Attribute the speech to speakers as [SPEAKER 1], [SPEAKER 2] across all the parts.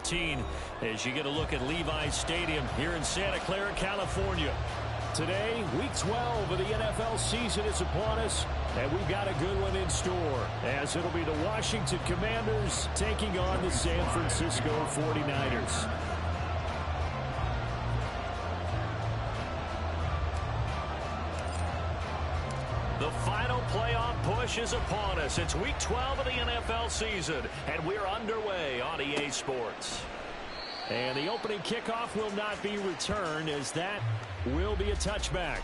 [SPEAKER 1] 13 as you get a look at Levi's Stadium here in Santa Clara, California. Today, Week 12 of the NFL season is upon us, and we've got a good one in store, as it'll be the Washington Commanders taking on the San Francisco 49ers. The final playoff push is upon us. It's Week 12 of the NFL season, and we're underway on EA Sports. And the opening kickoff will not be returned, as that will be a touchback.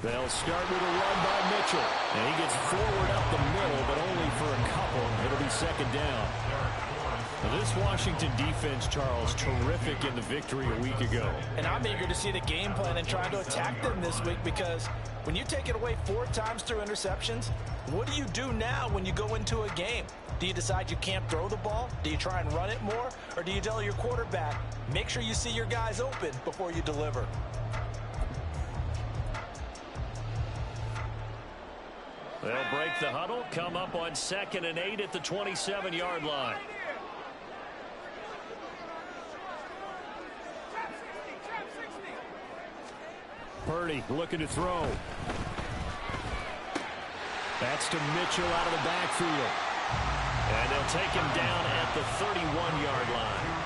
[SPEAKER 1] They'll start with a run by Mitchell. And he gets forward up the middle, but only for a couple. It'll be second down. Now this Washington defense, Charles, terrific in the victory a week ago.
[SPEAKER 2] And I'm eager to see the game plan and trying to attack them this week, because when you take it away 4 times through interceptions, what do you do now when you go into a game? Do you decide you can't throw the ball? Do you try and run it more? Or do you tell your quarterback, make sure you see your guys open before you deliver?
[SPEAKER 1] They'll break the huddle, come up on 2nd and 8 at the 27-yard line. Purdy looking to throw. That's to Mitchell out of the backfield. And they'll take him down at the 31-yard line.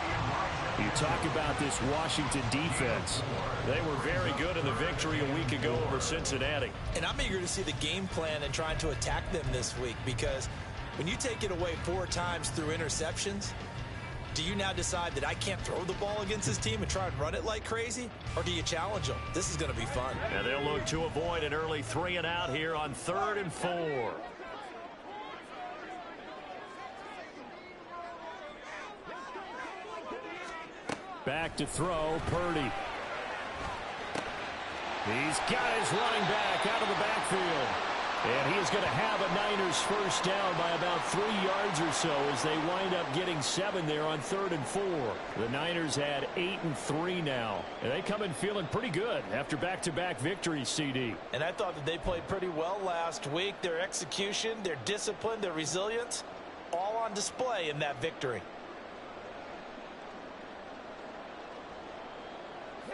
[SPEAKER 1] You talk about this Washington defense. They were very good in the victory a week ago over Cincinnati.
[SPEAKER 2] And I'm eager to see the game plan and trying to attack them this week, because when you take it away 4 times through interceptions, do you now decide that I can't throw the ball against this team and try and run it like crazy? Or do you challenge them? This is going to be fun.
[SPEAKER 1] And they'll look to avoid an early 3 and out here on 3rd and 4. Back to throw, Purdy. He's got his running back out of the backfield. And he is going to have a Niners first down by about 3 yards or so as they wind up getting 7 there on 3rd and 4. The Niners had 8 and 3 now. And they come in feeling pretty good after back-to-back victories, CD.
[SPEAKER 2] And I thought that they played pretty well last week. Their execution, their discipline, their resilience, all on display in that victory.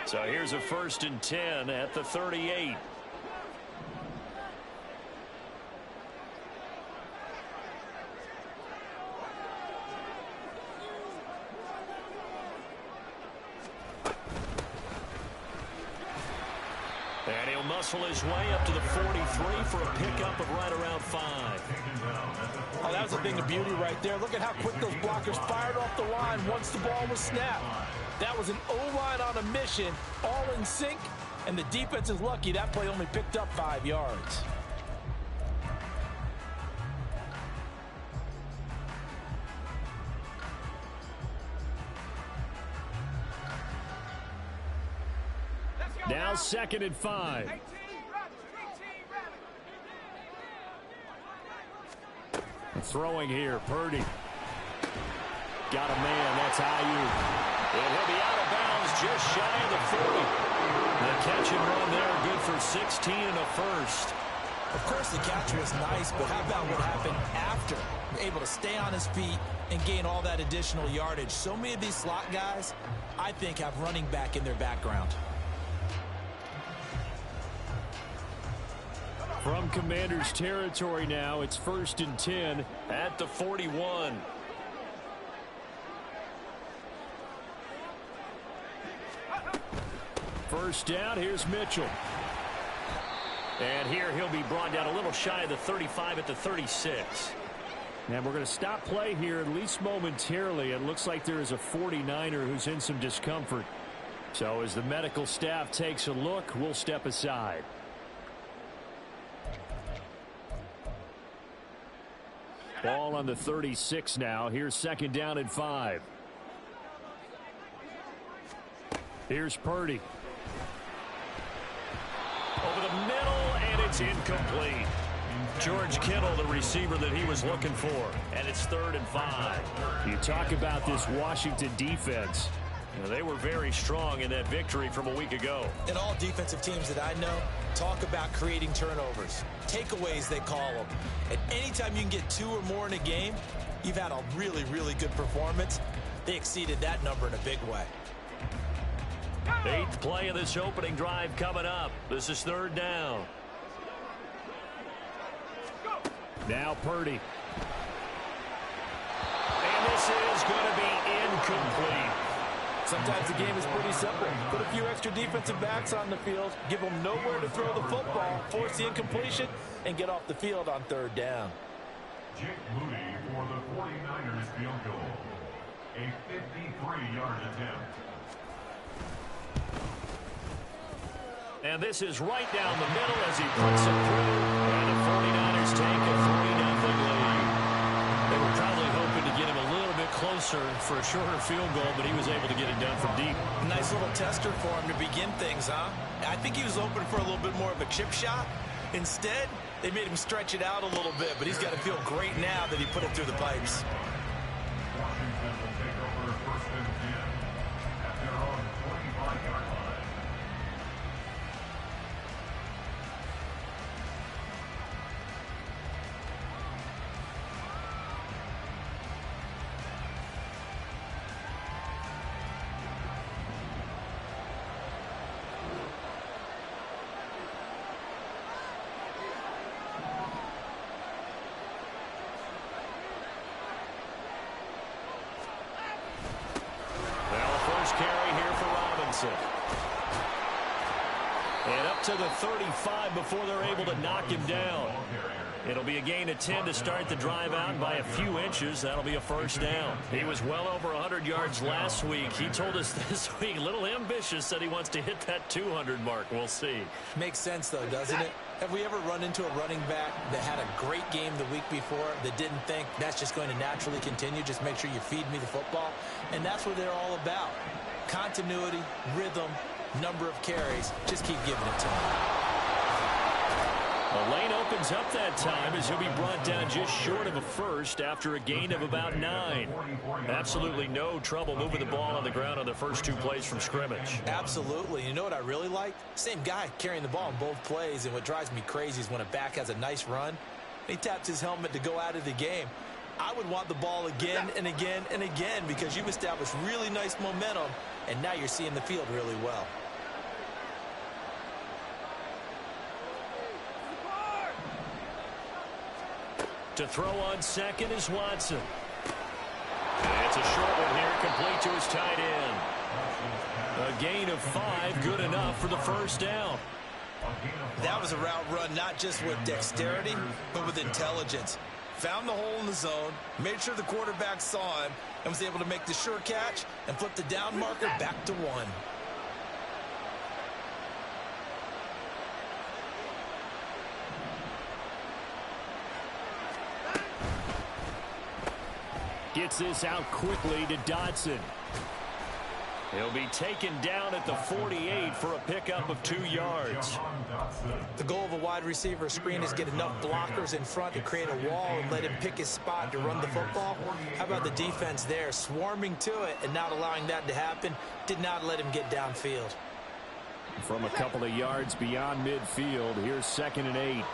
[SPEAKER 1] So here's a 1st and 10 at the 38. And he'll muscle his way up to the 43 for a pickup of right around 5.
[SPEAKER 2] Oh, that was a thing of beauty right there. Look at how quick those blockers fired off the line once the ball was snapped. That was an O-line on a mission, all in sync, and the defense is lucky that play only picked up 5 yards.
[SPEAKER 1] Now 2nd and 5. Throwing here, Purdy. Got a man, that's Ayuk. And he'll be out of bounds just shy of the 40. The catch and run there, good for 16 and a first.
[SPEAKER 2] Of course, the catch was nice, but how about what happened after? Able to stay on his feet and gain all that additional yardage. So many of these slot guys, I think, have running back in their background.
[SPEAKER 1] From Commanders territory now, it's 1st and 10 at the 41. First down, here's Mitchell. And here he'll be brought down a little shy of the 35 at the 36. And we're going to stop play here, at least momentarily. It looks like there is a 49er who's in some discomfort. So as the medical staff takes a look, we'll step aside. Ball on the 36 now. Here's second down and 5. Here's Purdy. Over the middle, and it's incomplete. George Kittle, the receiver that he was looking for. And it's 3rd and 5. You talk about this Washington defense. You know, they were very strong in that victory from a week ago.
[SPEAKER 2] And all defensive teams that I know talk about creating turnovers. Takeaways, they call them. And anytime you can get 2 or more in a game, you've had a really, really good performance. They exceeded that number in a big way.
[SPEAKER 1] 8th play of this opening drive coming up. This is 3rd down. Now Purdy. And this is going to be incomplete.
[SPEAKER 2] Sometimes the game is pretty simple. Put a few extra defensive backs on the field, give them nowhere to throw the football, force the incompletion, and get off the field on 3rd down.
[SPEAKER 3] Jake Moody for the 49ers field goal. A 53-yard attempt.
[SPEAKER 1] And this is right down the middle as he puts it through. And the 49ers take a 3-0 lead. They were probably hoping to get him a little bit closer for a shorter field goal, but he was able to get it done from deep.
[SPEAKER 2] Nice little tester for him to begin things, huh? I think he was open for a little bit more of a chip shot. Instead, they made him stretch it out a little bit, but he's got to feel great now that he put it through the pipes.
[SPEAKER 3] Washington will take over 1st and 10 at their own 25-yard line.
[SPEAKER 1] And up to the 35 before they're able to knock him down. It'll be a gain of 10 to start the drive out by a few inches. That'll be a 1st down. He was well over 100 yards last week. He told us this week, a little ambitious, said he wants to hit that 200 mark. We'll see.
[SPEAKER 2] Makes sense, though, doesn't it? Have we ever run into a running back that had a great game the week before that didn't think that's just going to naturally continue? Just make sure you feed me the football. And that's what they're all about. Continuity, rhythm, number of carries. Just keep giving it to him.
[SPEAKER 1] The lane opens up that time as he'll be brought down just short of a 1st after a gain of about 9. Absolutely no trouble moving the ball on the ground on the first 2 plays from scrimmage.
[SPEAKER 2] Absolutely. You know what I really like? Same guy carrying the ball in both plays, and what drives me crazy is when a back has a nice run, he taps his helmet to go out of the game. I would want the ball again and again and again because you've established really nice momentum, and now you're seeing the field really well.
[SPEAKER 1] To throw on 2nd is Watson. And it's a short one here, complete to his tight end. A gain of 5, good enough for the 1st down.
[SPEAKER 2] That was a route run not just with dexterity, but with intelligence. Found the hole in the zone, made sure the quarterback saw him, and was able to make the sure catch and flip the down marker back to 1.
[SPEAKER 1] Gets this out quickly to Dodson. He'll be taken down at the 48 for a pickup of 2 yards.
[SPEAKER 2] The goal of a wide receiver screen is get enough blockers in front to create a wall and let him pick his spot to run the football. How about the defense there, swarming to it and not allowing that to happen? Did not let him get downfield.
[SPEAKER 1] From a couple of yards beyond midfield, here's 2nd and 8.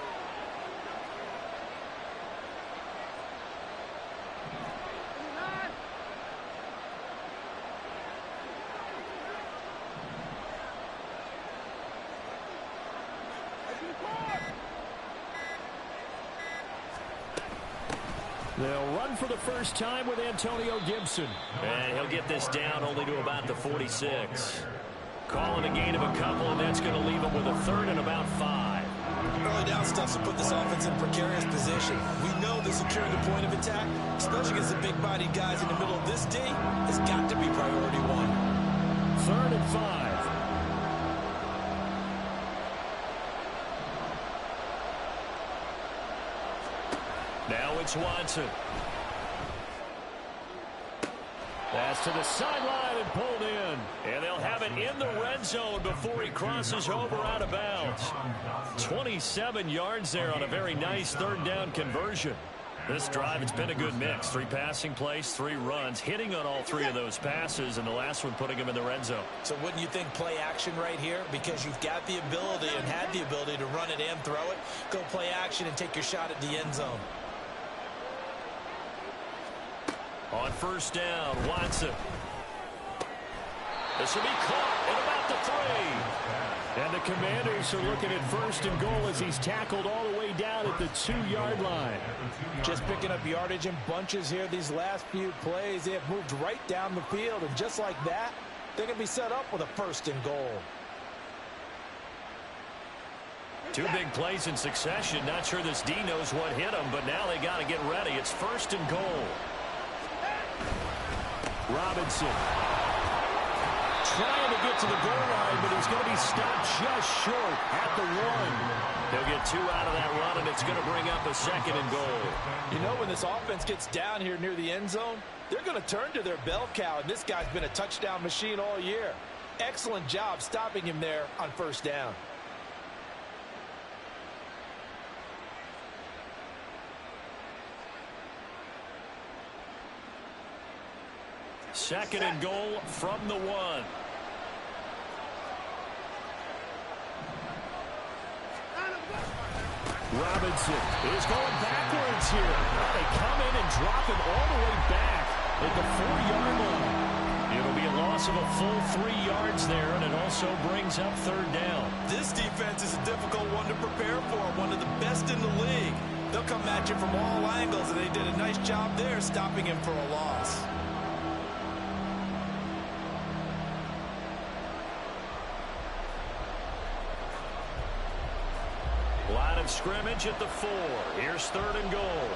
[SPEAKER 1] They'll run for the first time with Antonio Gibson. And he'll get this down only to about the 46. Calling a gain of a couple, and that's going to leave him with a 3rd and about 5.
[SPEAKER 2] Early down stuff to put this offense in a precarious position. We know that securing the point of attack, especially against the big-bodied guys in the middle of this D, has got to be priority one.
[SPEAKER 1] 3rd and 5. Now it's Watson. Pass to the sideline and pulled in. And they'll have it in the red zone before he crosses over out of bounds. 27 yards there on a very nice 3rd down conversion. This drive, it's been a good mix. 3 passing plays, 3 runs, hitting on all 3 of those passes, and the last one putting him in the red zone.
[SPEAKER 2] So wouldn't you think play action right here? Because you've got the ability and had the ability to run it and throw it. Go play action and take your shot at the end zone.
[SPEAKER 1] On 1st down, Watson. This will be caught at about the 3. And the Commanders are looking at 1st and goal as he's tackled all the way down at the 2-yard line.
[SPEAKER 2] Just picking up yardage in bunches here these last few plays. They have moved right down the field, and just like that, they're going to be set up with a 1st and goal.
[SPEAKER 1] 2 big plays in succession. Not sure this D knows what hit him, but now they got to get ready. It's 1st and goal. Robinson trying to get to the goal line, but he's going to be stopped just short at the 1. He'll get 2 out of that run, and it's going to bring up a 2nd and goal.
[SPEAKER 2] You know, when this offense gets down here near the end zone, they're going to turn to their bell cow, and this guy's been a touchdown machine all year. Excellent job stopping him there on 1st down.
[SPEAKER 1] Second and goal from the 1. Robinson is going backwards here. They come in and drop him all the way back at the 4-yard line. It'll be a loss of a full 3 yards there, and it also brings up 3rd down.
[SPEAKER 2] This defense is a difficult one to prepare for, one of the best in the league. They'll come at you from all angles, and they did a nice job there stopping him for a loss.
[SPEAKER 1] Line of scrimmage at the 4. Here's 3rd and goal.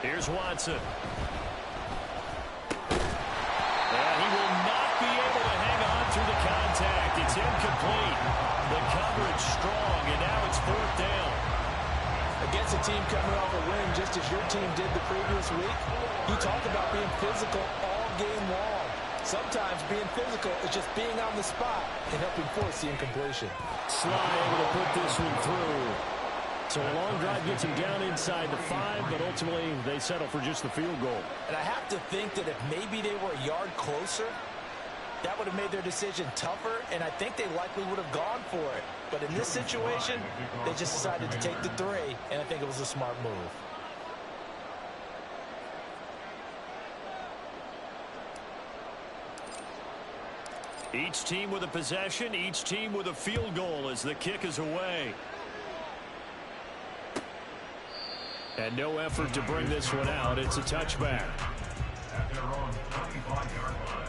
[SPEAKER 1] Here's Watson. And he will not be able to hang on through the contact. It's incomplete. The coverage strong, and now it's 4th down.
[SPEAKER 2] Against a team coming off a win just as your team did the previous week, you talk about being physical all game long. Sometimes being physical is just being on the spot and helping force the incompletion.
[SPEAKER 1] Sly able to put this one through. So a long drive gets him down inside the 5, but ultimately they settle for just the field goal.
[SPEAKER 2] And I have to think that if maybe they were a yard closer, that would have made their decision tougher, and I think they likely would have gone for it. But in this situation, they just decided to take the 3, and I think it was a smart move.
[SPEAKER 1] Each team with a possession, each team with a field goal as the kick is away. And no effort to bring this one out. It's a touchback.
[SPEAKER 3] At their own 25-yard line.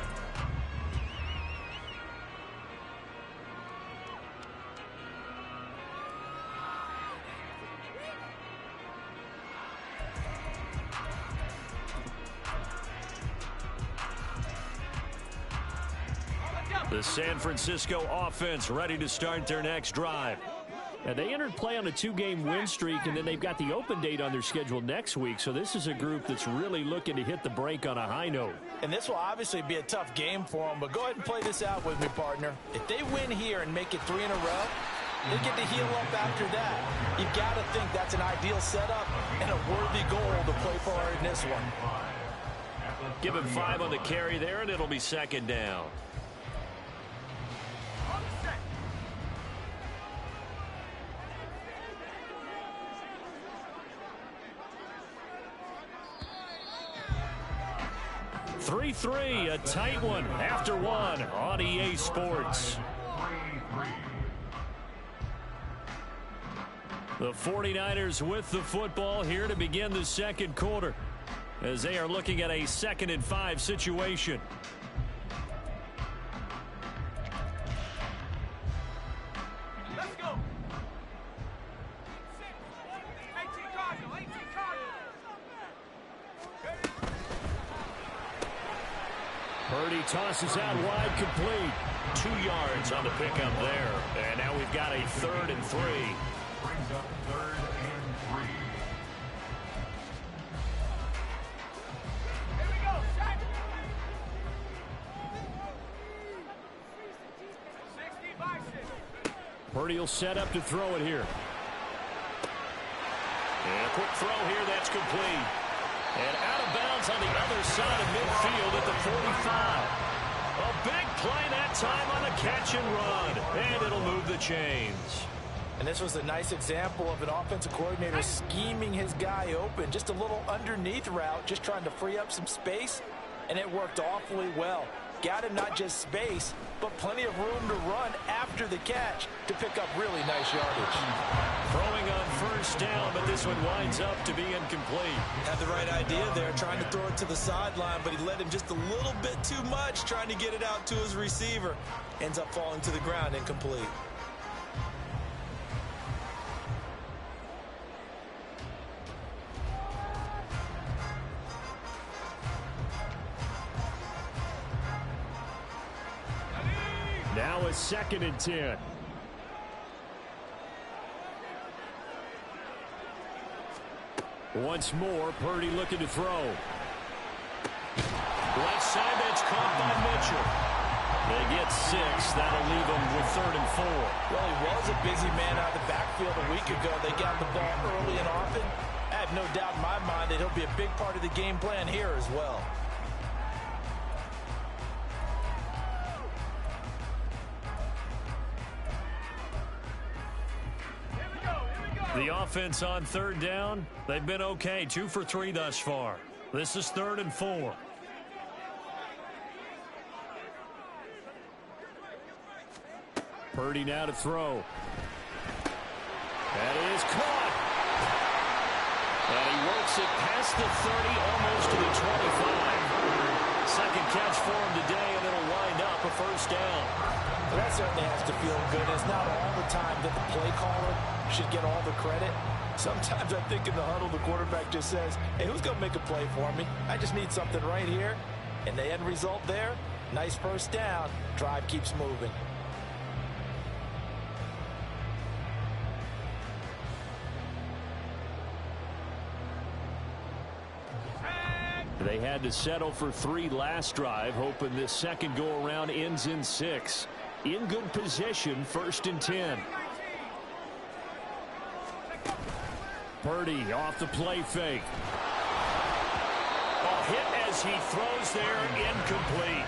[SPEAKER 1] The San Francisco offense ready to start their next drive. And they entered play on a 2-game win streak, and then they've got the open date on their schedule next week. So this is a group that's really looking to hit the break on a high note.
[SPEAKER 2] And this will obviously be a tough game for them, but go ahead and play this out with me, partner. If they win here and make it 3 in a row, they get to heal up after that. You've got to think that's an ideal setup and a worthy goal to play for in this one.
[SPEAKER 1] Give him 5 on the carry there, and it'll be 2nd down. Three, a tight one after 1 on EA Sports. The 49ers with the football here to begin the 2nd quarter. as they are looking at a 2nd and 5 situation.
[SPEAKER 4] Let's go.
[SPEAKER 1] Purdy tosses out wide, complete. 2 yards on the pickup there. And now we've got a 3rd and 3.
[SPEAKER 3] Brings up 3rd and 3.
[SPEAKER 4] Here we go. Shot. 65-6.
[SPEAKER 1] Purdy will set up to throw it here. And a quick throw here, that's complete. And out of bounds on the other side of midfield at the 45. A big play that time on the catch and run. And it'll move the chains.
[SPEAKER 2] And this was a nice example of an offensive coordinator scheming his guy open. Just a little underneath route, just trying to free up some space. And it worked awfully well. Got him not just space, but plenty of room to run after the catch to pick up really nice yardage.
[SPEAKER 1] Throwing on 1st down, but this one winds up to be incomplete.
[SPEAKER 5] Had the right idea there, trying to throw it to the sideline, but he let him just a little bit too much, trying to get it out to his receiver. Ends up falling to the ground, incomplete.
[SPEAKER 1] Now a 2nd and 10. Once more, Purdy looking to throw. Left side, that's caught by Mitchell. They get 6. That'll leave them with 3rd and 4.
[SPEAKER 2] Well, he was a busy man out of the backfield a week ago. They got the ball early and often. I have no doubt in my mind that he'll be a big part of the game plan here as well.
[SPEAKER 1] The offense on 3rd down, they've been okay. 2 for 3 thus far. This is 3rd and 4. Purdy now to throw. That is caught. And he works it past the 30, almost to the 25. 2nd catch for him today, and it'll wind up a 1st down.
[SPEAKER 2] Well, that certainly has to feel good. It's not all the time that the play caller should get all the credit. Sometimes I think in the huddle, the quarterback just says, hey, who's going to make a play for me? I just need something right here. And the end result there, nice 1st down. Drive keeps moving.
[SPEAKER 1] They had to settle for 3 last drive, hoping this 2nd go-around ends in 6. In good position, 1st and 10. Purdy off the play fake. A hit as he throws there, incomplete.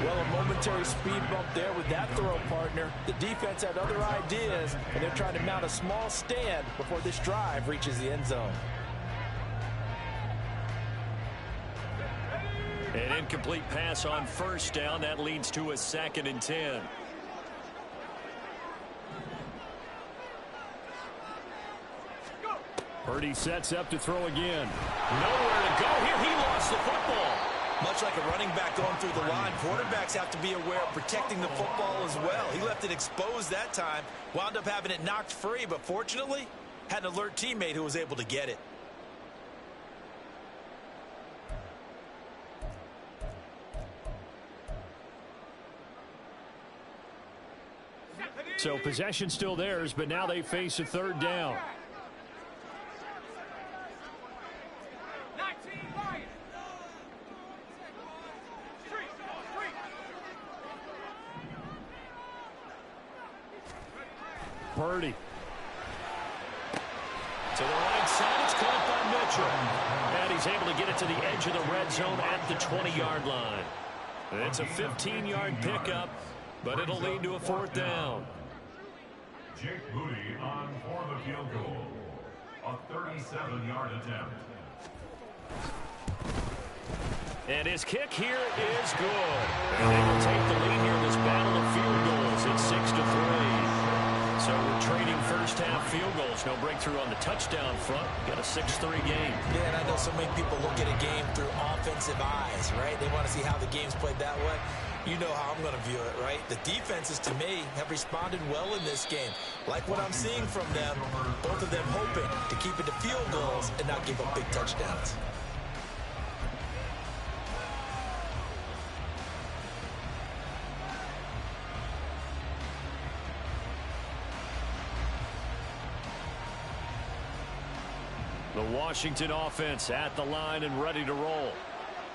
[SPEAKER 2] Well, a momentary speed bump there with that throw partner. The defense had other ideas, and they're trying to mount a small stand before this drive reaches the end zone.
[SPEAKER 1] An incomplete pass on 1st down. That leads to a 2nd and 10. Purdy sets up to throw again. Nowhere to go here. He lost the football.
[SPEAKER 5] Much like a running back going through the line, quarterbacks have to be aware of protecting the football as well. He left it exposed that time, wound up having it knocked free, but fortunately, had an alert teammate who was able to get it.
[SPEAKER 1] So possession still theirs, but now they face a 3rd down. Purdy. To the right side, it's caught by Mitchell. And he's able to get it to the edge of the red zone at the 20-yard line. It's a 15-yard pickup, but it'll lead to a 4th down.
[SPEAKER 3] Jake Moody on for the field goal. A 37-yard attempt.
[SPEAKER 1] And his kick here is good. And they will take the lead here in this battle of field goals. It's 6-3. So we're trading 1st first half field goals. No breakthrough on the touchdown front. Got a 6-3 game.
[SPEAKER 5] Yeah, and I know so many people look at a game through offensive eyes, right? They want to see how the game's played that way. You know how I'm going to view it, right? The defenses, to me, have responded well in this game. Like what I'm seeing from them, both of them hoping to keep it to field goals and not give up big touchdowns.
[SPEAKER 1] The Washington offense at the line and ready to roll.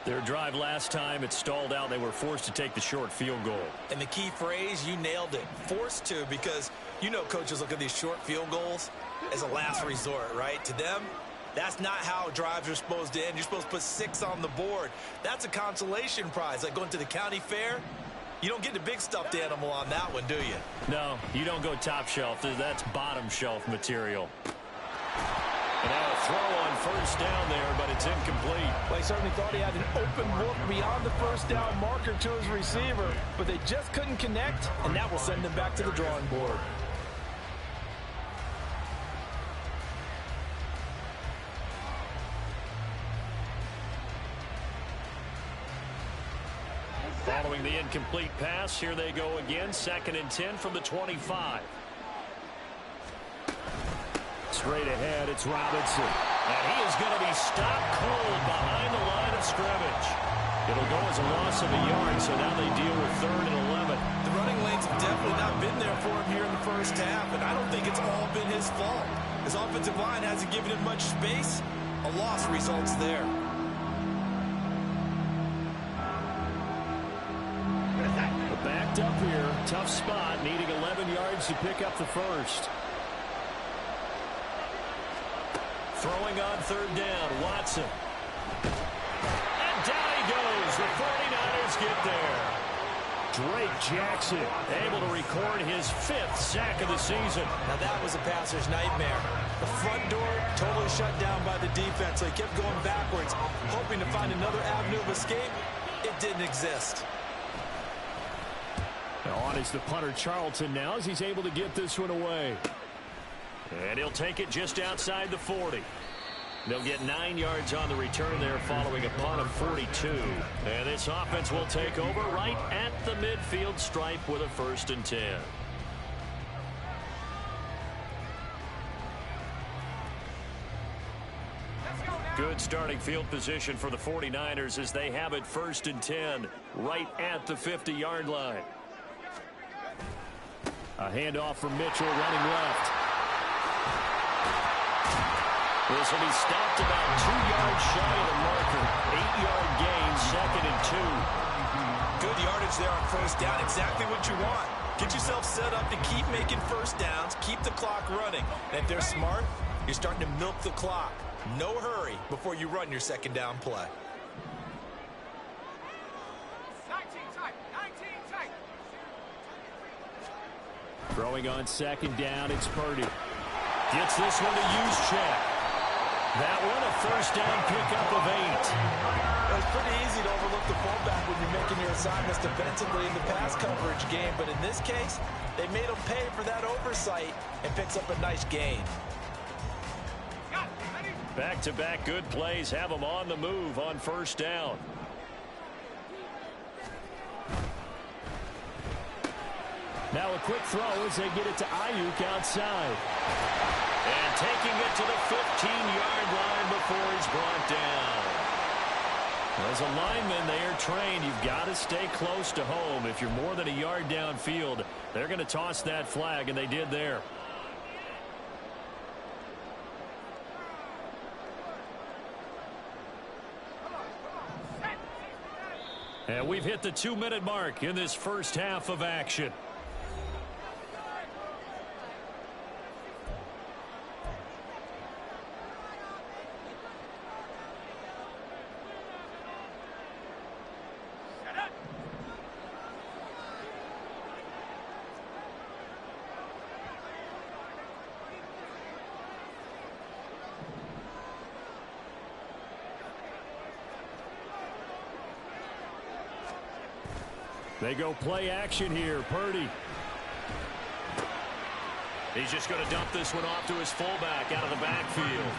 [SPEAKER 1] Their drive last time, it stalled out. They were forced to take the short field goal.
[SPEAKER 5] And the key phrase, you nailed it. Forced to, because you know coaches look at these short field goals as a last resort, right? To them, that's not how drives are supposed to end. You're supposed to put 6 on the board. That's a consolation prize, like going to the county fair. You don't get the big stuffed animal on that one, do you?
[SPEAKER 1] No, you don't go top shelf. That's bottom shelf material. And now a throw on first down there, but it's incomplete.
[SPEAKER 2] Well, he certainly thought he had an open look beyond the first down marker to his receiver, but they just couldn't connect, and that will send them back to the drawing board.
[SPEAKER 1] Following the incomplete pass, here they go again. 2nd and 10 from the 25. Straight ahead, it's Robinson. And he is going to be stopped cold behind the line of scrimmage. It'll go as a loss of a yard, so now they deal with 3rd and 11.
[SPEAKER 5] The running lanes have definitely not been there for him here in the first half, and I don't think it's all been his fault. His offensive line hasn't given him much space. A loss results there.
[SPEAKER 1] Backed up here, tough spot, needing 11 yards to pick up the first. Throwing on 3rd down, Watson. And down he goes. The 49ers get there. Drake Jackson able to record his 5th sack of the season.
[SPEAKER 5] Now that was a passer's nightmare. The front door totally shut down by the defense, so he kept going backwards, hoping to find another avenue of escape. It didn't exist.
[SPEAKER 1] On is the punter Charlton now as he's able to get this one away. And he'll take it just outside the 40. They'll get 9 yards on the return there following a punt of 42. And this offense will take over right at the midfield stripe with a 1st and 10. Good starting field position for the 49ers as they have it 1st and 10 right at the 50-yard line. A handoff from Mitchell running left. This will be stopped about 2 yards shy of the marker. 8-yard gain, 2nd and 2.
[SPEAKER 5] Good yardage there on first down. Exactly what you want. Get yourself set up to keep making first downs, keep the clock running. And if they're smart, you're starting to milk the clock. No hurry before you run your 2nd down play.
[SPEAKER 4] 19 tight. 19 tight.
[SPEAKER 1] Throwing on 2nd down, it's Purdy. Gets this one to Juszczyk. That one a first down pickup of 8.
[SPEAKER 2] It's pretty easy to overlook the fullback when you're making your assignments defensively in the pass coverage game, but in this case, they made him pay for that oversight and picks up a nice gain.
[SPEAKER 1] Back-to-back good plays have them on the move on first down. Now a quick throw as they get it to Ayuk outside. And taking it to the 15-yard line before he's brought down. As a lineman, they are trained. You've got to stay close to home. If you're more than a yard downfield, they're going to toss that flag, and they did there. And we've hit the 2-minute mark in this first half of action. They go play action here. Purdy. He's just going to dump this one off to his fullback out of the backfield.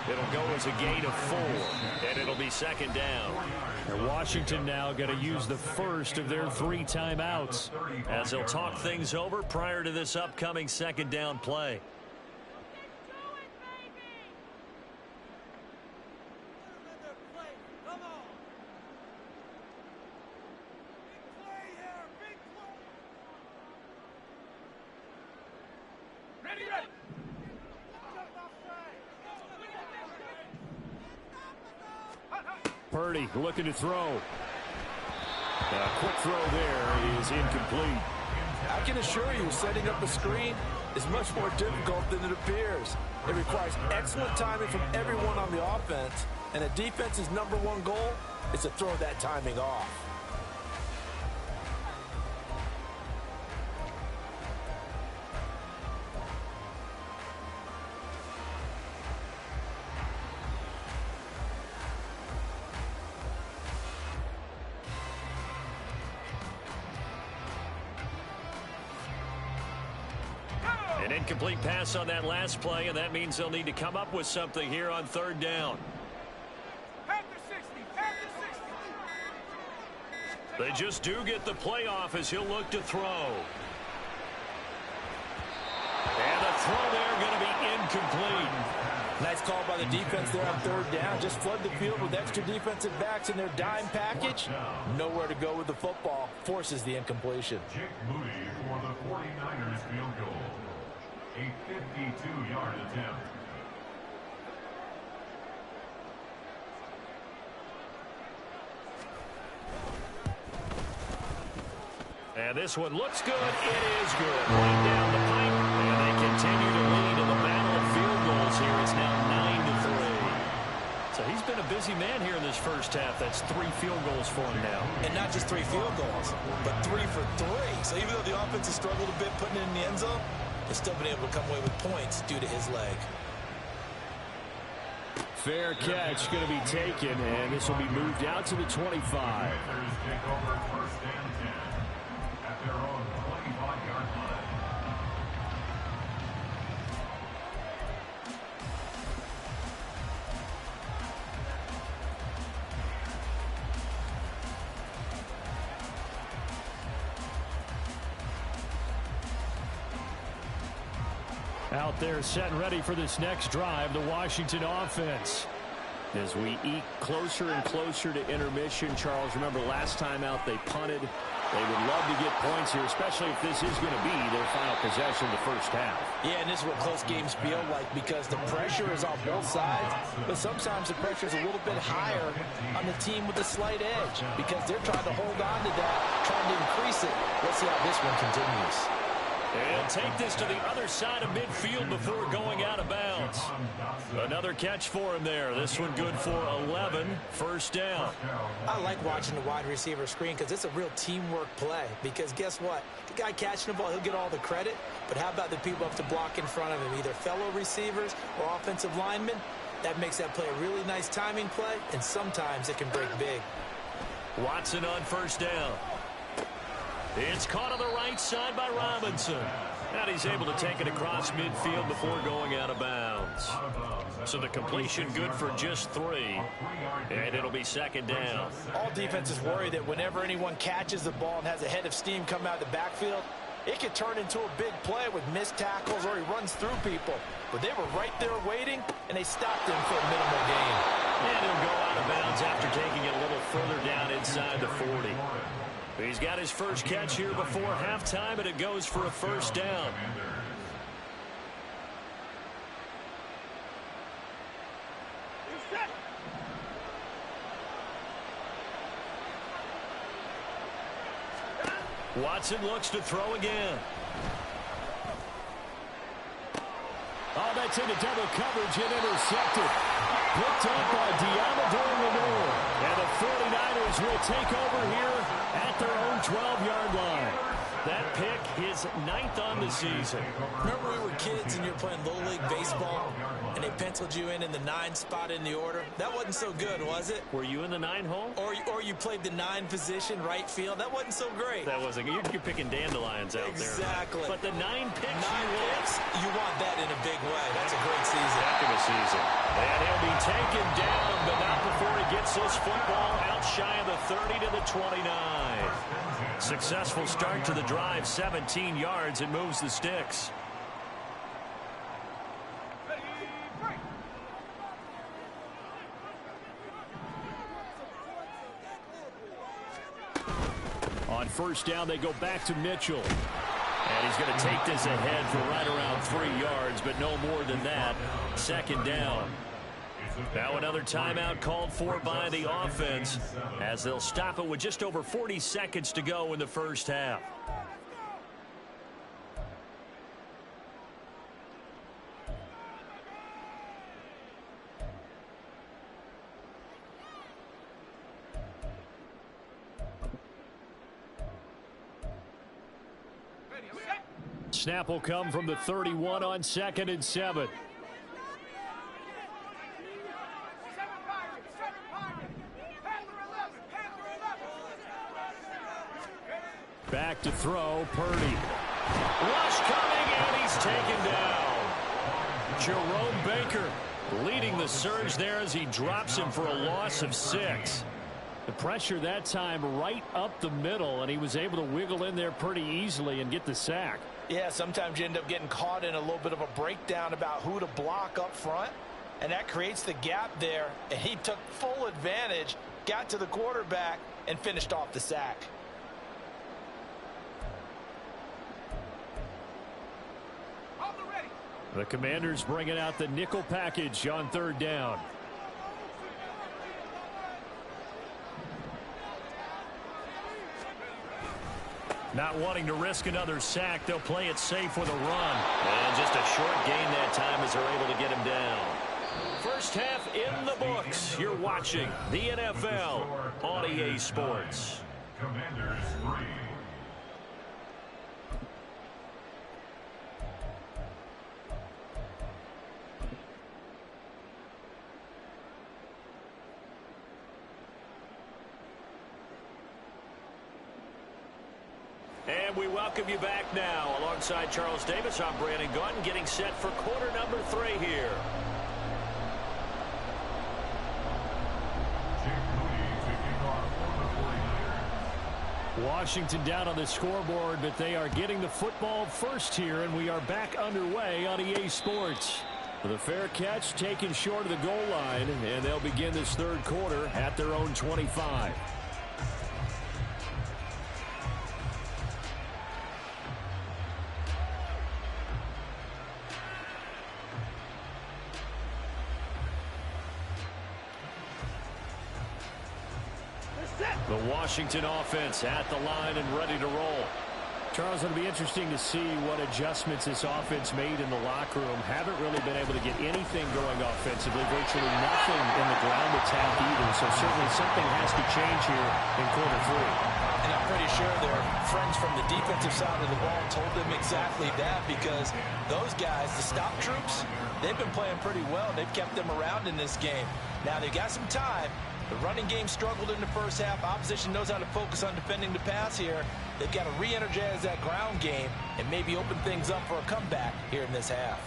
[SPEAKER 1] It'll go as a gain of 4, and it'll be second down. And Washington now going to use the first of their 3 timeouts as they'll talk things over prior to this upcoming second down play. Purdy looking to throw. A quick throw there is incomplete.
[SPEAKER 2] I can assure you, setting up a screen is much more difficult than it appears. It requires excellent timing from everyone on the offense, and a defense's #1 goal is to throw that timing off.
[SPEAKER 1] An incomplete pass on that last play, and that means they'll need to come up with something here on 3rd down. They just do get the playoff as he'll look to throw. And the throw there going to be incomplete.
[SPEAKER 2] Nice call by the defense there on 3rd down. Just flood the field with extra defensive backs in their dime package. Nowhere to go with the football. Forces the incompletion.
[SPEAKER 3] Jake Moody for the 49ers field goal. A 52-yard attempt.
[SPEAKER 1] And this one looks good. It is good. Right down the pipe. And they continue to lead in the battle of field goals here. It's now 9-3. So he's been a busy man here in this first half. That's 3 field goals for him now.
[SPEAKER 5] And not just 3 field goals, but 3 for 3. So even though the offense has struggled a bit putting it in the end zone, they've still been able to come away with points due to his leg.
[SPEAKER 1] Fair catch going to be taken, and this will be moved out to the 25.
[SPEAKER 3] Panthers take over 1st and 10 at their own 25-yard line.
[SPEAKER 1] Out there set and ready for this next drive, the Washington offense. As we eke closer and closer to intermission, Charles, remember last time out they punted. They would love to get points here, especially if this is going to be their final possession of the first half.
[SPEAKER 2] Yeah, and this is what close games feel like because the pressure is on both sides, but sometimes the pressure is a little bit higher on the team with a slight edge because they're trying to hold on to that, trying to increase it. Let's see how this one continues.
[SPEAKER 1] And take this to the other side of midfield before going out of bounds. Another catch for him there. This one good for 11. 1st down.
[SPEAKER 2] I like watching the wide receiver screen because it's a real teamwork play. Because guess what? The guy catching the ball, he'll get all the credit. But how about the people up to block in front of him? Either fellow receivers or offensive linemen. That makes that play a really nice timing play. And sometimes it can break big.
[SPEAKER 1] Watson on 1st down. It's caught on the right side by Robinson. And he's able to take it across midfield before going out of bounds. So the completion good for just 3. And it'll be 2nd down.
[SPEAKER 2] All defenses worry that whenever anyone catches the ball and has a head of steam come out of the backfield, it could turn into a big play with missed tackles or he runs through people. But they were right there waiting, and they stopped him for a minimal gain.
[SPEAKER 1] And he'll go out of bounds after taking it a little further down inside the 40. He's got his first catch here before halftime, and it goes for a 1st down. Watson looks to throw again. Oh, that's into double coverage and intercepted. Picked up by Diamador Lenore. And the 49ers will take over here at their own 12-yard line. That pick is 9th on the season.
[SPEAKER 5] Remember we were kids and you were playing Little League baseball, and and they penciled you in the 9 spot in the order. That wasn't so good, was it?
[SPEAKER 1] Were you in the 9 hole?
[SPEAKER 5] Or you played the 9 position, right field. That wasn't so great.
[SPEAKER 1] That wasn't. You're picking dandelions out there.
[SPEAKER 5] Exactly.
[SPEAKER 1] But the 9 picks,
[SPEAKER 5] you want that in a big way. That's a great season.
[SPEAKER 1] Heck of a season. And he'll be taken down, but not before he gets this football out shy of the 30 to the 29. Successful start to the drive, 17 yards, and moves the sticks. On first down, they go back to Mitchell. And he's going to take this ahead for right around 3 yards, but no more than that. Second down. Now another timeout called for by the offense as they'll stop it with just over 40 seconds to go in the first half. Snap will come from the 31 on 2nd and 7. Back to throw, Purdy. Rush coming, and he's taken down. Jerome Baker leading the surge there as he drops him for a loss of 6. The pressure that time right up the middle, and he was able to wiggle in there pretty easily and get the sack.
[SPEAKER 2] Yeah, sometimes you end up getting caught in a little bit of a breakdown about who to block up front, and that creates the gap there, and he took full advantage, got to the quarterback, and finished off the sack.
[SPEAKER 1] The Commanders bringing out the nickel package on 3rd down. Not wanting to risk another sack, they'll play it safe with a run. And just a short gain that time as they're able to get him down. First half in the books. You're watching the NFL on EA Sports.
[SPEAKER 3] Commanders 3.
[SPEAKER 1] And we welcome you back now. Alongside Charles Davis, I'm Brandon Gunn, getting set for quarter number 3 here. Washington down on the scoreboard, but they are getting the football first here, and we are back underway on EA Sports. With a fair catch taken short of the goal line, and they'll begin this 3rd quarter at their own 25. The Washington offense at the line and ready to roll. Charles, it'll be interesting to see what adjustments this offense made in the locker room. Haven't really been able to get anything going offensively, virtually nothing in the ground attack either. So certainly something has to change here in quarter 3.
[SPEAKER 2] And I'm pretty sure their friends from the defensive side of the ball told them exactly that, because those guys, the stop troops, they've been playing pretty well. They've kept them around in this game. Now they've got some time. The running game struggled in the first half. Opposition knows how to focus on defending the pass here. They've got to re-energize that ground game and maybe open things up for a comeback here in this half.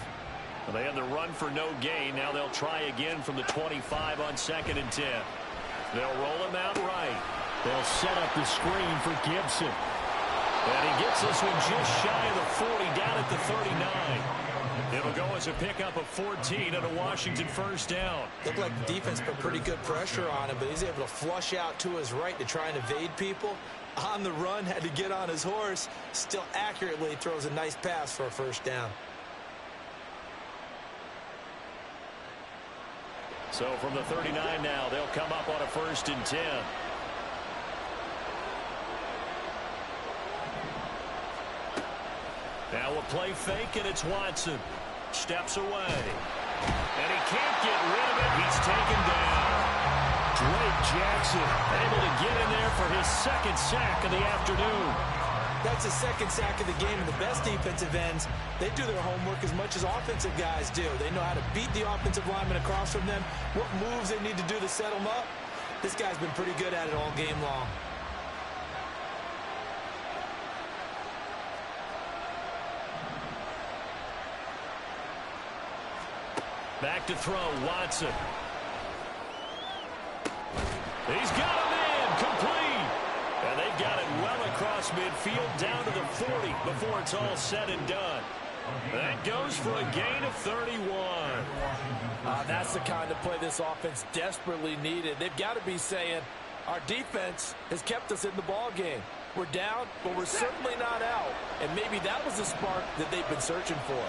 [SPEAKER 1] Well, they had the run for no gain. Now they'll try again from the 25 on 2nd and 10. They'll roll him out right. They'll set up the screen for Gibson. And he gets this one just shy of the 40, down at the 39. It'll go as a pickup of 14 and a Washington first down.
[SPEAKER 2] Looked like the defense put pretty good pressure on him, but he's able to flush out to his right to try and evade people. On the run, had to get on his horse. Still accurately throws a nice pass for a first down.
[SPEAKER 1] So from the 39 now, they'll come up on a 1st and 10. Now a play fake, and it's Watson. Steps away. And he can't get rid of it. He's taken down. Drake Jackson able to get in there for his 2nd sack of the afternoon.
[SPEAKER 2] That's his second sack of the game, and the best defensive ends, they do their homework as much as offensive guys do. They know how to beat the offensive lineman across from them, what moves they need to do to set them up. This guy's been pretty good at it all game long.
[SPEAKER 1] Back to throw, Watson. He's got him in, complete. And they've got it well across midfield, down to the 40 before it's all said and done. That goes for a gain of 31.
[SPEAKER 2] That's the kind of play this offense desperately needed. They've got to be saying, our defense has kept us in the ball game. We're down, but we're certainly not out. And maybe that was the spark that they've been searching for.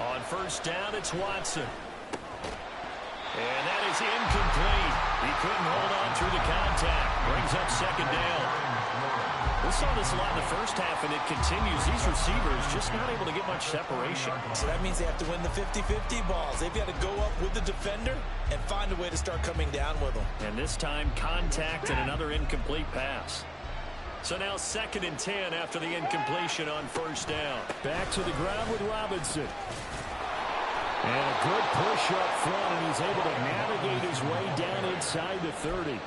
[SPEAKER 1] On first down, it's Watson. And that is incomplete. He couldn't hold on through the contact. Brings up second down. We saw this a lot in the first half, and it continues. These receivers just not able to get much separation.
[SPEAKER 2] So that means they have to win the 50-50 balls. They've got to go up with the defender and find a way to start coming down with them.
[SPEAKER 1] And this time, contact and another incomplete pass. So now 2nd and 10 after the incompletion on first down. Back to the ground with Robinson. And a good push up front, and he's able to navigate his way down inside the 30.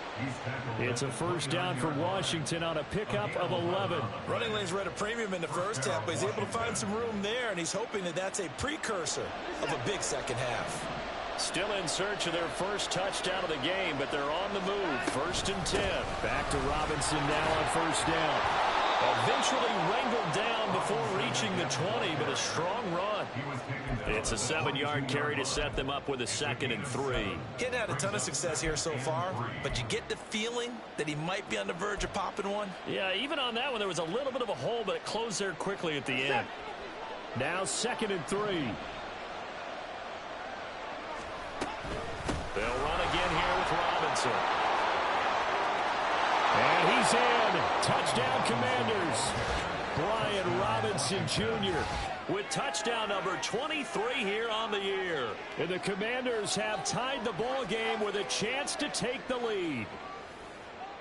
[SPEAKER 1] It's a first down for Washington on a pickup of 11.
[SPEAKER 2] Running lanes were at a premium in the first half, but he's able to find some room there, and he's hoping that that's a precursor of a big second half.
[SPEAKER 1] Still in search of their first touchdown of the game, but they're on the move. 1st and 10. Back to Robinson now on first down. Eventually wrangled down before reaching the 20, but a strong run. It's a 7-yard carry to set them up with a 2nd and 3.
[SPEAKER 2] He hadn't had a ton of success here so far, but you get the feeling that he might be on the verge of popping one.
[SPEAKER 1] Yeah, even on that one, there was a little bit of a hole, but it closed there quickly at the end. Now 2nd and 3. They'll run again here with Robinson. And he's in. Touchdown, Commanders. Brian Robinson Jr. with touchdown number 23 here on the year. And the Commanders have tied the ball game with a chance to take the lead.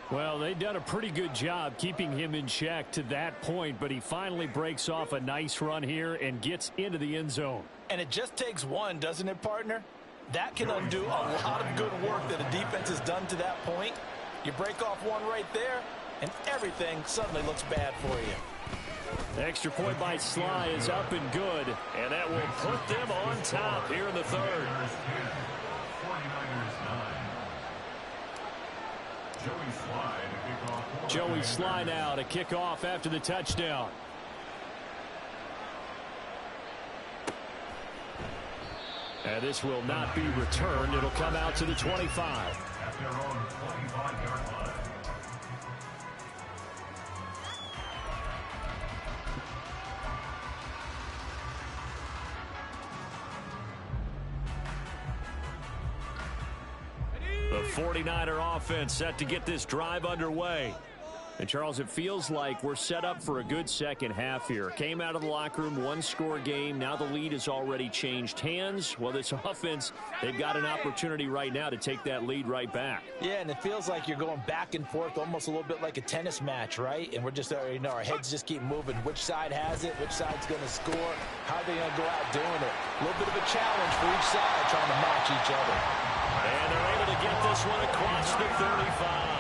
[SPEAKER 1] Well, they've done a pretty good job keeping him in check to that point, but he finally breaks off a nice run here and gets into the end zone.
[SPEAKER 2] And it just takes one, doesn't it, partner? That can undo a lot of good work that a defense has done to that point. You break off one right there, and everything suddenly looks bad for you.
[SPEAKER 1] Extra point by Sly is up and good, and that will put them on top here in the 3rd. Joey Sly now to kick off after the touchdown. And this will not be returned. It'll come out to the 25.
[SPEAKER 3] At their own 25-yard line.
[SPEAKER 1] The 49er offense set to get this drive underway. And, Charles, it feels like we're set up for a good second half here. Came out of the locker room, one-score game. Now the lead has already changed hands. Well, this offense, they've got an opportunity right now to take that lead right back.
[SPEAKER 2] Yeah, and it feels like you're going back and forth almost a little bit like a tennis match, right? And we're just, our heads just keep moving. Which side has it? Which side's going to score? How are they going to go out doing it? A little bit of a challenge for each side trying to match each other.
[SPEAKER 1] And they're able to get this one across the 35.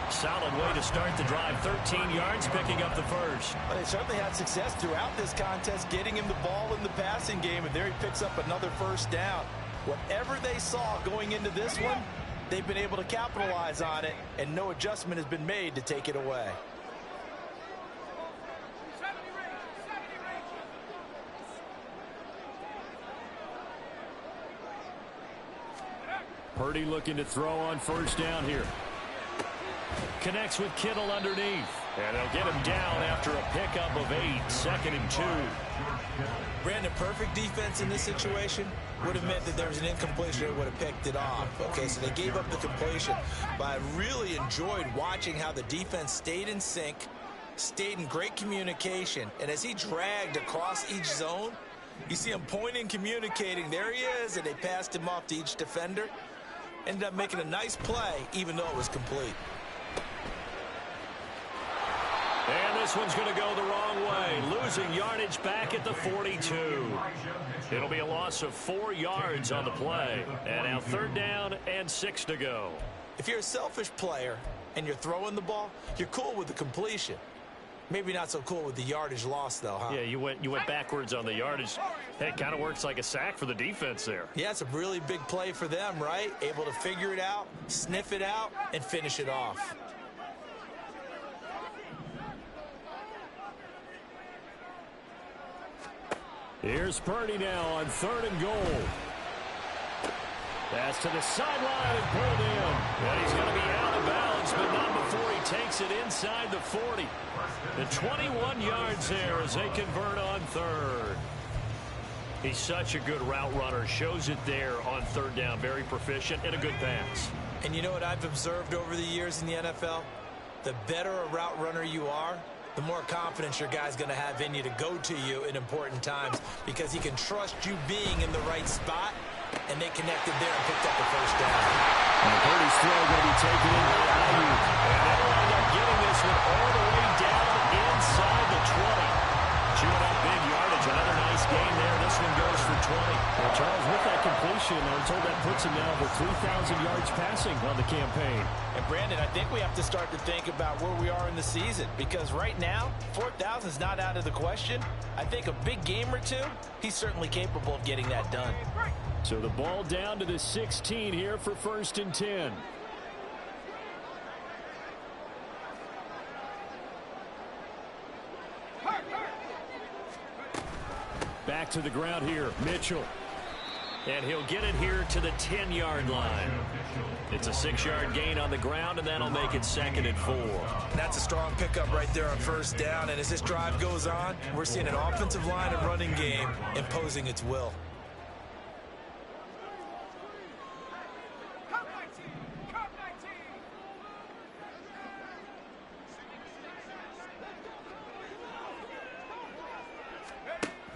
[SPEAKER 1] Solid way to start the drive. 13 yards, picking up the first.
[SPEAKER 2] Well, they certainly had success throughout this contest, getting him the ball in the passing game, and there he picks up another first down. Whatever they saw going into this one, they've been able to capitalize on it, and no adjustment has been made to take it away.
[SPEAKER 1] Purdy looking to throw on first down here. Connects with Kittle underneath. And they'll get him down after a pickup of 8. 2nd and 2.
[SPEAKER 2] Brandon, perfect defense in this situation would have meant that there was an incompletion that would have picked it off. Okay, so they gave up the completion. But I really enjoyed watching how the defense stayed in sync, stayed in great communication. And as he dragged across each zone, you see him pointing, communicating. There he is, and they passed him off to each defender. Ended up making a nice play, even though it was complete.
[SPEAKER 1] this one's going to go the wrong way. Losing yardage back at the 42. It'll be a loss of 4 yards on the play. And now 3rd down and 6 to go.
[SPEAKER 2] If you're a selfish player and you're throwing the ball, you're cool with the completion. Maybe not so cool with the yardage loss, though, huh?
[SPEAKER 1] Yeah, you went backwards on the yardage. Hey, it kind of works like a sack for the defense there.
[SPEAKER 2] Yeah, it's a really big play for them, right? Able to figure it out, sniff it out, and finish it off.
[SPEAKER 1] Here's Purdy now on 3rd and goal. That's to the sideline and pulled in. And he's going to be out of bounds, but not before he takes it inside the 40. The 21 yards there as they convert on 3rd. He's such a good route runner. Shows it there on 3rd down. Very proficient and a good pass.
[SPEAKER 2] And you know what I've observed over the years in the NFL? The better a route runner you are, the more confidence your guy's going to have in you to go to you in important times because he can trust you being in the right spot, and they connected there and picked up the 1st down.
[SPEAKER 1] And Purdy's throw going to be taken in by Ayuk. And they'll end up getting this one all the way down inside the 20. Chewing up big yardage. Another nice gain there. This one goes for 20. Well, Charles, with that completion, I'm told that puts him now over 3,000 yards passing on the campaign.
[SPEAKER 2] And, Brandon, I think we have to start to think about where we are in the season because right now, 4,000 is not out of the question. I think a big game or two, he's certainly capable of getting that done.
[SPEAKER 1] So the ball down to the 16 here for 1st and 10. Back to the ground here, Mitchell. And he'll get it here to the 10-yard line. It's a 6-yard gain on the ground, and that'll make it 2nd and 4.
[SPEAKER 2] That's a strong pickup right there on 1st down, and as this drive goes on, we're seeing an offensive line and running game imposing its will.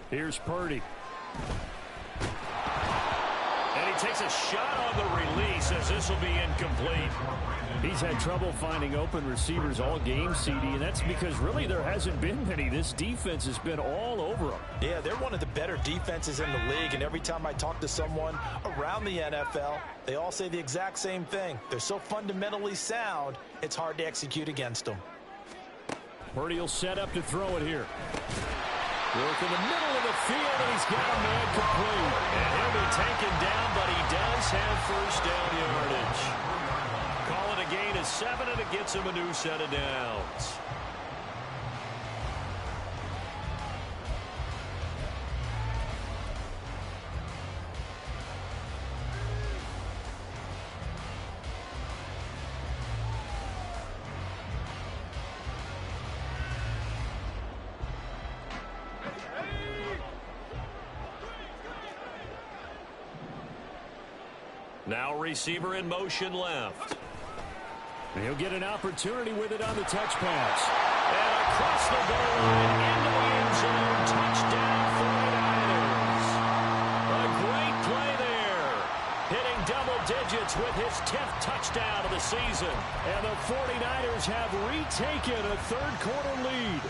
[SPEAKER 1] Here's Purdy. And he takes a shot on the release as this will be incomplete. He's had trouble finding open receivers all game, CD, and that's because really there hasn't been many. This defense has been all over them.
[SPEAKER 2] Yeah, they're one of the better defenses in the league, and every time I talk to someone around the NFL, they all say the exact same thing. They're so fundamentally sound, it's hard to execute against them.
[SPEAKER 1] Purdy will set up to throw it here. Work in the middle of the field, and he's got a man complete. And he'll be taken down, but he does have 1st down yardage. Call it a gain of 7, and it gets him a new set of downs. Now receiver in motion left. He'll get an opportunity with it on the touch pass. And across the goal line into the end zone. Touchdown 49ers. A great play there. Hitting double digits with his 10th touchdown of the season. And the 49ers have retaken a 3rd quarter lead.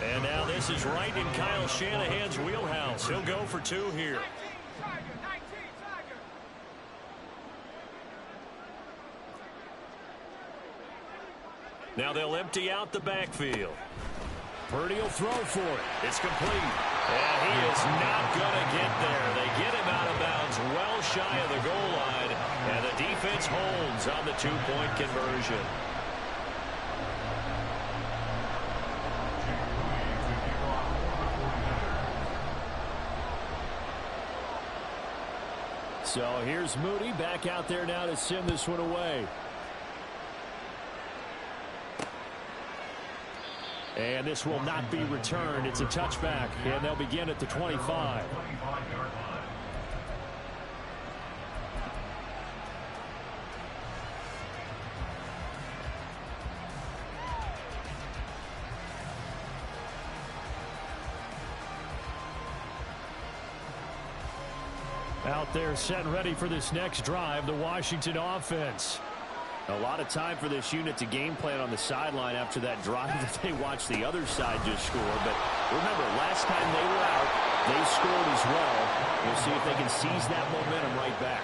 [SPEAKER 1] And now this is right in Kyle Shanahan's wheelhouse. He'll go for 2 here. Now they'll empty out the backfield. Purdy will throw for it. It's complete. And he is not going to get there. They get him out of bounds well shy of the goal line. And the defense holds on the 2-point conversion. So here's Moody back out there now to send this one away. And this will not be returned. It's a touchback, and they'll begin at the 25. Out there set and ready for this next drive, the Washington offense. A lot of time for this unit to game plan on the sideline after that drive that they watched the other side just score. But remember, last time they were out, they scored as well. We'll see if they can seize that momentum right back.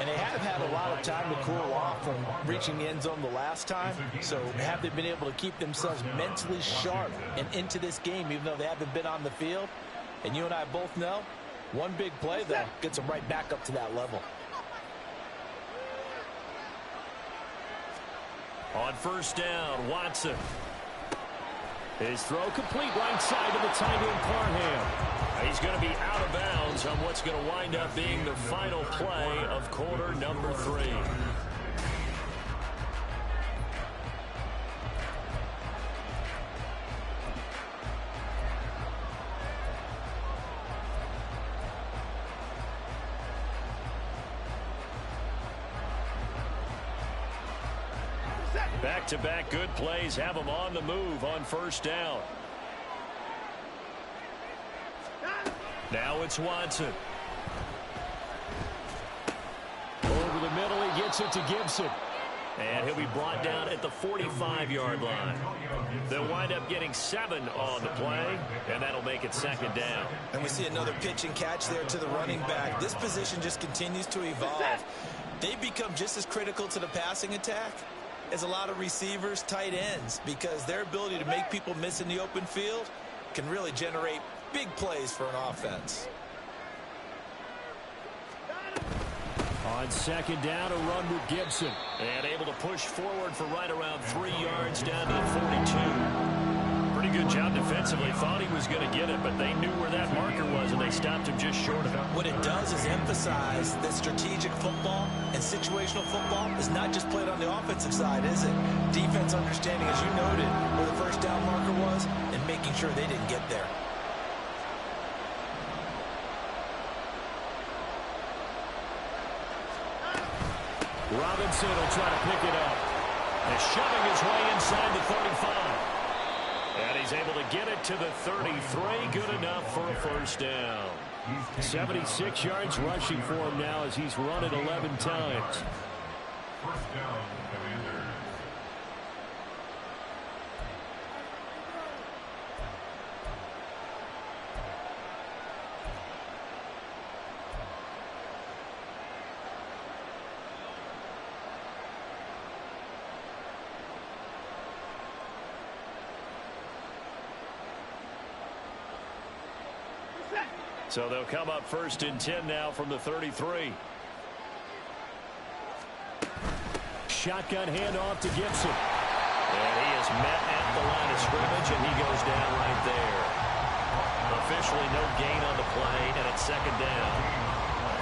[SPEAKER 2] And they have had a lot of time to cool off from reaching the end zone the last time. So have they been able to keep themselves mentally sharp and into this game, even though they haven't been on the field? And you and I both know, one big play, though, gets them right back up to that level.
[SPEAKER 1] On first down, Watson. His throw complete right side to the tight end, Parham. He's going to be out of bounds on what's going to wind up being the final play of quarter number 3. Back-to-back good plays have them on the move on first down. Now it's Watson. Over the middle, he gets it to Gibson. And he'll be brought down at the 45-yard line. They'll wind up getting 7 on the play, and that'll make it second down.
[SPEAKER 5] And we see another pitch and catch there to the running back. This position just continues to evolve. They've become just as critical to the passing attack as a lot of receivers, tight ends, because their ability to make people miss in the open field can really generate big plays for an offense.
[SPEAKER 1] On second down, a run with Gibson. And able to push forward for right around 3 yards down to the 42. Pretty good job defensively. Thought he was going to get it, but they knew where that marker was, and they stopped him just short of it.
[SPEAKER 5] What it does is emphasize that strategic football and situational football is not just played on the offensive side, is it? Defense understanding, as you noted, where the first down marker was and making sure they didn't get there.
[SPEAKER 1] Robinson will try to pick it up. And shoving his way inside the 35. And he's able to get it to the 33. Good enough for a first down. 76 yards rushing for him now as he's run it 11 times.
[SPEAKER 3] First down, Commanders.
[SPEAKER 1] So they'll come up first and 10 now from the 33. Shotgun handoff to Gibson. And he is met at the line of scrimmage, and he goes down right there. Officially no gain on the play, and it's second down.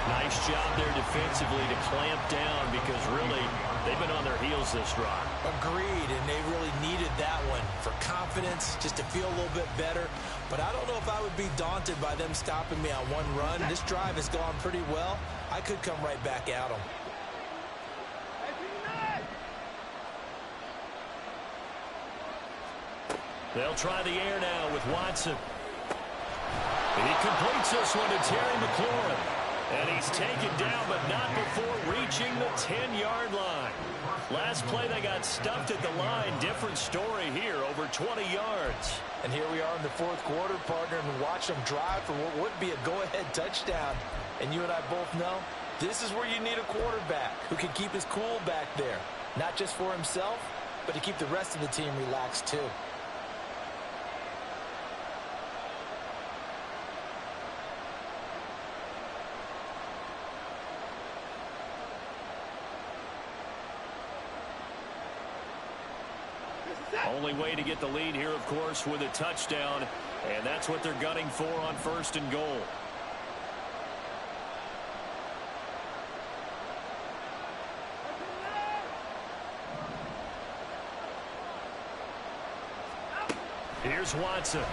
[SPEAKER 1] Nice job there defensively to clamp down because really they've been on their heels this drive.
[SPEAKER 5] Agreed, and they really needed that one for confidence, just to feel a little bit better. But I don't know if I would be daunted by them stopping me on one run. This drive has gone pretty well. I could come right back at them.
[SPEAKER 1] They'll try the air now with Watson. He completes this one to Terry McLaurin. And he's taken down, but not before reaching the 10-yard line. Last play, they got stuffed at the line. Different story here, over 20 yards.
[SPEAKER 2] And here we are in the fourth quarter, partner, and watch them drive for what would be a go-ahead touchdown. And you and I both know this is where you need a quarterback who can keep his cool back there. Not just for himself, but to keep the rest of the team relaxed, too.
[SPEAKER 1] Only way to get the lead here, of course, with a touchdown, and that's what they're gunning for on first and goal. Here's Watson.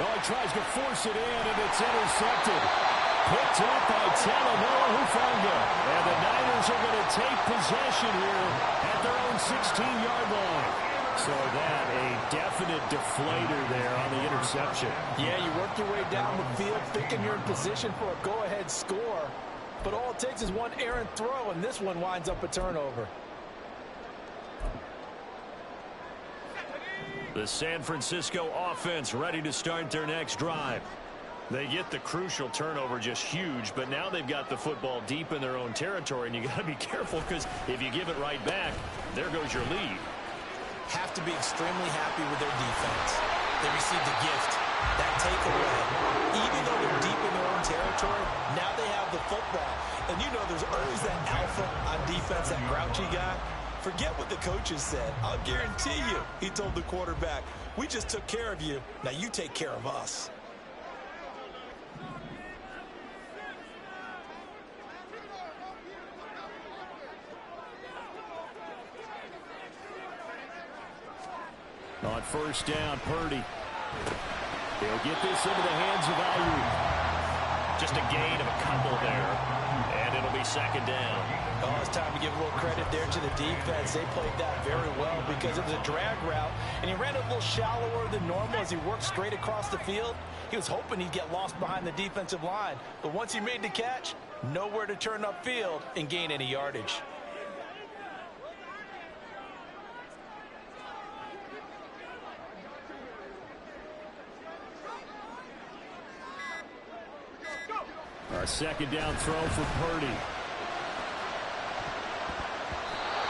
[SPEAKER 1] Oh, he tries to force it in, and it's intercepted. Picked up by Talanoa Hufanga. And the Niners are going to take possession here at their own 16-yard line. So that a definite deflator there on the interception.
[SPEAKER 2] Yeah, you work your way down the field thinking you're in position for a go-ahead score. But all it takes is one errant throw, and this one winds up a turnover.
[SPEAKER 1] The San Francisco offense ready to start their next drive. They get the crucial turnover, just huge, but now they've got the football deep in their own territory, and you got to be careful because if you give it right back, there goes your lead.
[SPEAKER 2] Have to be extremely happy with their defense. They received a gift. That takeaway, even though they're deep in their own territory, now they have the football. And you know there's always that alpha on defense, that grouchy guy. Forget what the coaches said. I'll guarantee you, he told the quarterback, we just took care of you. Now you take care of us.
[SPEAKER 1] On first down, Purdy. He'll get this into the hands of Ayuk. Just a gain of a couple there. And it'll be second down.
[SPEAKER 2] Oh, it's time to give a little credit there to the defense. They played that very well because it was a drag route, and he ran it a little shallower than normal as he worked straight across the field. He was hoping he'd get lost behind the defensive line, but once he made the catch, nowhere to turn upfield and gain any yardage.
[SPEAKER 1] A second down throw for Purdy.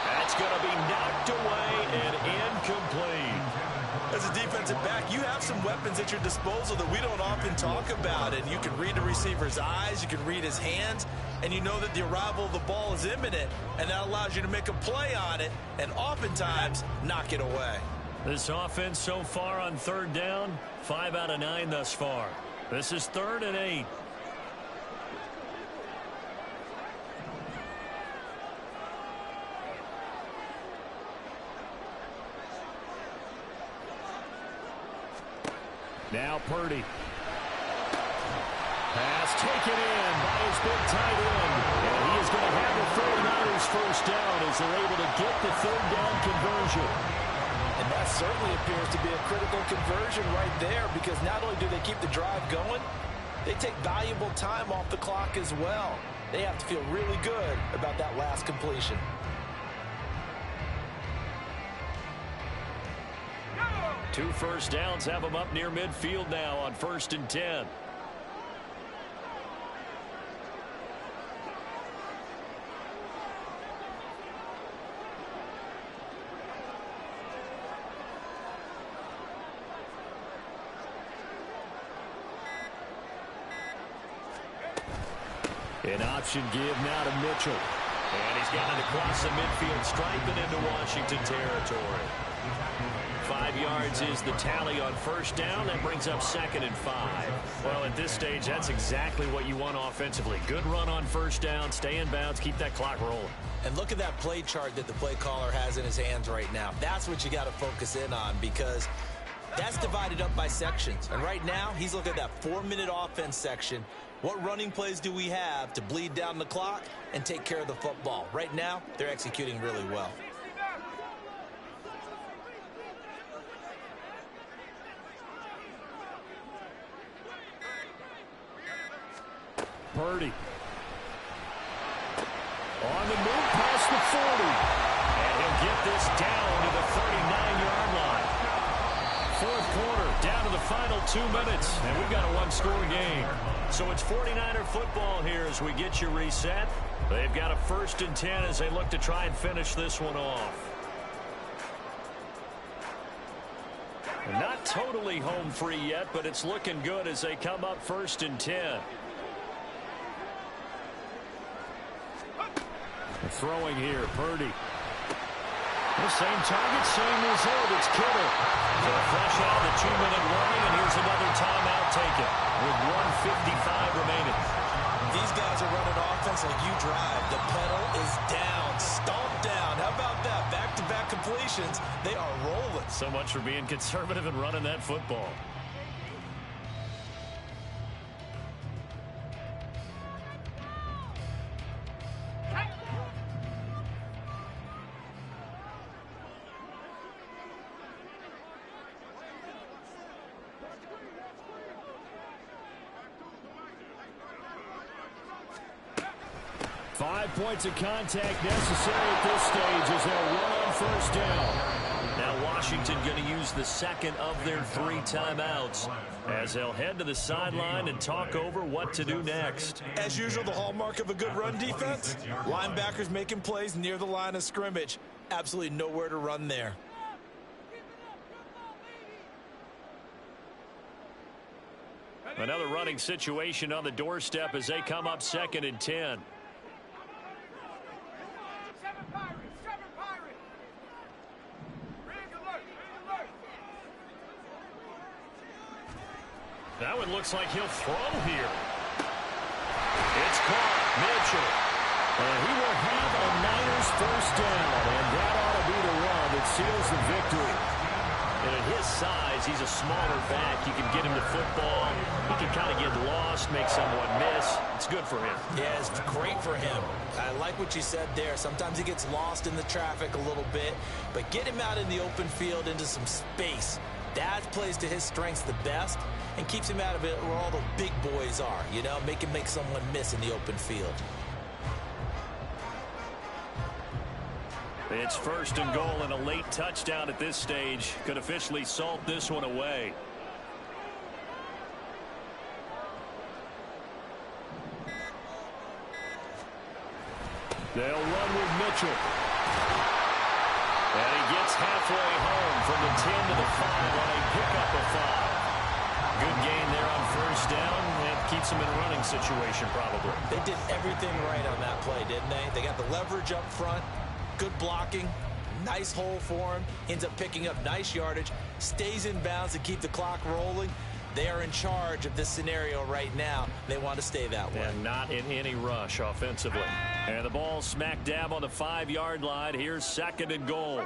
[SPEAKER 1] That's going to be knocked away and incomplete.
[SPEAKER 5] As a defensive back, you have some weapons at your disposal that we don't often talk about. And you can read the receiver's eyes, you can read his hands, and you know that the arrival of the ball is imminent, and that allows you to make a play on it and oftentimes knock it away.
[SPEAKER 1] This offense so far on third down, 5 out of 9 thus far. This is 3rd and 8. Now Purdy. Pass taken in by his big tight end. And he is going to have the 49ers first down as they're able to get the third down conversion.
[SPEAKER 2] And that certainly appears to be a critical conversion right there because not only do they keep the drive going, they take valuable time off the clock as well. They have to feel really good about that last completion.
[SPEAKER 1] Two first downs have them up near midfield now on 1st and 10. An option give now to Mitchell. And he's got it across the midfield stripe and into Washington territory. 5 yards is the tally on first down. That brings up 2nd and 5. Well, at this stage, that's exactly what you want offensively. Good run on first down, stay in bounds, keep that clock rolling.
[SPEAKER 2] And look at that play chart that the play caller has in his hands right now. That's what you got to focus in on because that's divided up by sections. And right now, he's looking at that 4-minute offense section. What running plays do we have to bleed down the clock and take care of the football? Right now, they're executing really well.
[SPEAKER 1] Purdy. On the move past the 40. And he'll get this down to the 39-yard line. 4th quarter, down to the final 2 minutes. And we've got a one-score game. So it's 49er football here as we get you reset. They've got a 1st and 10 as they look to try and finish this one off. Not totally home free yet, but it's looking good as they come up 1st and 10. Throwing here, Purdy. The same target, same result. It's Kittle. So fresh out of the 2-minute warning, and here's another timeout taken with 1:55 remaining.
[SPEAKER 2] These guys are running offense like you drive. The pedal is down, stomped down. How about that? Back-to-back completions. They are rolling.
[SPEAKER 1] So much for being conservative and running that football. Points of contact necessary at this stage as they'll run on first down. Now Washington going to use the second of their 3 timeouts as they'll head to the sideline and talk over what to do next.
[SPEAKER 5] As usual, the hallmark of a good run defense, linebackers making plays near the line of scrimmage. Absolutely nowhere to run there.
[SPEAKER 1] Another running situation on the doorstep as they come up 2nd and 10. That one looks like he'll throw here. It's caught. Mitchell. And he will have a Niners first down. And that ought to be the run that seals the victory. And at his size, he's a smaller back. You can get him the football. He can kind of get lost, make someone miss. It's good for him.
[SPEAKER 2] Yeah, it's great for him. I like what you said there. Sometimes he gets lost in the traffic a little bit. But get him out in the open field into some space. That plays to his strengths the best and keeps him out of it where all the big boys are. You know, make someone miss in the open field.
[SPEAKER 1] It's 1st and goal, and a late touchdown at this stage could officially salt this one away. They'll run with Mitchell. And he gets halfway home from the 10 to the 5 on a pickup of 5. Good gain there on 1st down. That keeps them in a running situation probably.
[SPEAKER 2] They did everything right on that play, didn't they? They got the leverage up front. Good blocking, nice hole for him, ends up picking up nice yardage, stays in bounds to keep the clock rolling. They are in charge of this scenario right now. They want to stay that way.
[SPEAKER 1] And not in any rush offensively. And the ball smack dab on the 5-yard line. Here's 2nd and goal.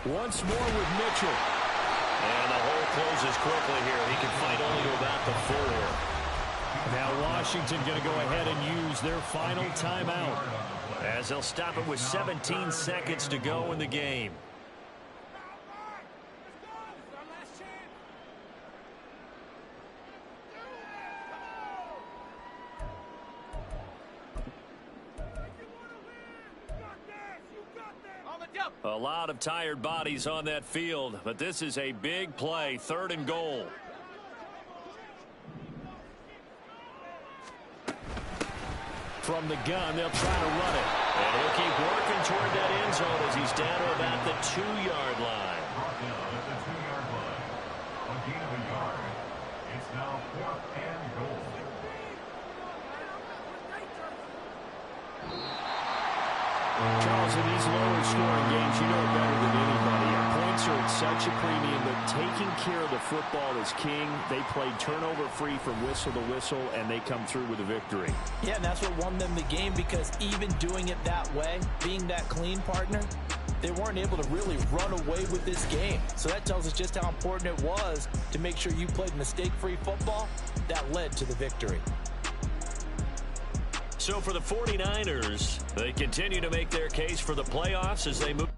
[SPEAKER 1] Once more with Mitchell. And the hole closes quickly here. He can fight only to about the 4. Now Washington going to go ahead and use their final timeout as they'll stop it with 17 seconds to go in the game. A lot of tired bodies on that field, but this is a big play, 3rd and goal. From the gun, they'll try to run it. And he'll keep working toward that end zone as he's down to about the 2-yard line.
[SPEAKER 3] Brought down at the 2-yard line. A gain of a yard. It's now 4th and goal.
[SPEAKER 1] Charles, in these lower scoring games, you know better than anybody. Points are at such a premium, but taking care of the football is king. They played turnover-free from whistle to whistle, and they come through with a victory.
[SPEAKER 2] Yeah, and that's what won them the game, because even doing it that way, being that clean partner, they weren't able to really run away with this game. So that tells us just how important it was to make sure you played mistake-free football. That led to the victory.
[SPEAKER 1] So for the 49ers, they continue to make their case for the playoffs as they move.